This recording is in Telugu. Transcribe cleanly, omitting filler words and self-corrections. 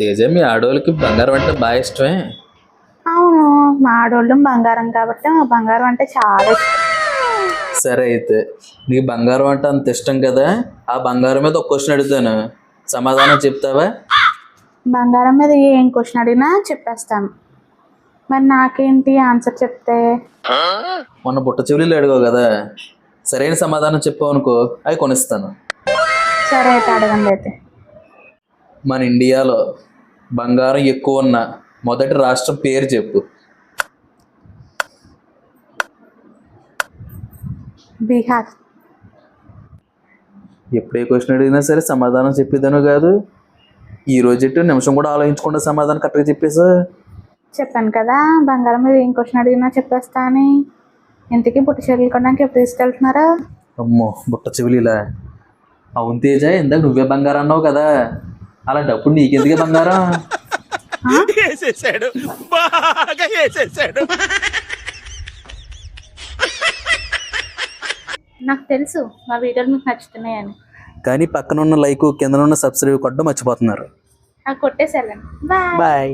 తేజ మీ ఆడవాళ్ళకి బంగారం అంటే బాగా ఇష్టమే. అవును, మా ఆడోళ్ళు బంగారం కాబట్టి మా బంగారం అంటే చాలా ఇష్టం. సరే అయితే నీకు బంగారం అంటే అంత ఇష్టం కదా, ఆ బంగారం మీద ఒక క్వశ్చన్ అడుగుతాను, సమాధానం చెప్తావా? బంగారం మీద ఏం క్వశ్చన్ అడిగినా చెప్పేస్తాను. మరి నాకేంటి ఆన్సర్ చెప్తే? మొన్న బుట్ట చెవులీలు అడిగావు కదా, సరైన సమాధానం చెప్పావు అనుకో అవి కొనిస్తాను. సరే అయితే అడగండి అయితే. మన ఇండియాలో బంగారం ఎక్కువ ఉన్న మొదటి రాష్ట్రం పేరు చెప్పు. బీహార్. ఎప్పుడే క్వశ్చన్ అడిగినా సరే సమాధానం చెప్పేదాను కాదు, ఈ రోజు నిమిషం కూడా ఆలోచించకుండా సమాధానం కరెక్ట్గా చెప్పేసా. చెప్పాను కదా బంగారం మీద ఏం క్వశ్చన్ అడిగినా చెప్పేస్తా అని. ఇంతకీ బుట్ట చీరలు కొనడానికి ఎప్పుడు తీసుకెళ్తున్నారా? అమ్మో బుట్ట చెవులీలా? అవును తేజ, ఇందాక నువ్వే బంగారం అన్నావు కదా, అలాంటప్పుడు నీకెందుకే బంగారం? వేసేసాడు, బాగా వేసేసాడు. నాకు తెలుసు మా వీడియోలు మీకు నచ్చుతున్నాయని. కానీ పక్కన ఉన్న లైక్ కింద ఉన్న సబ్స్క్రైబ్ కొట్టడం మర్చిపోతున్నారు. నాకు కొట్టేసేయాలండి. బాయ్. బాయ్.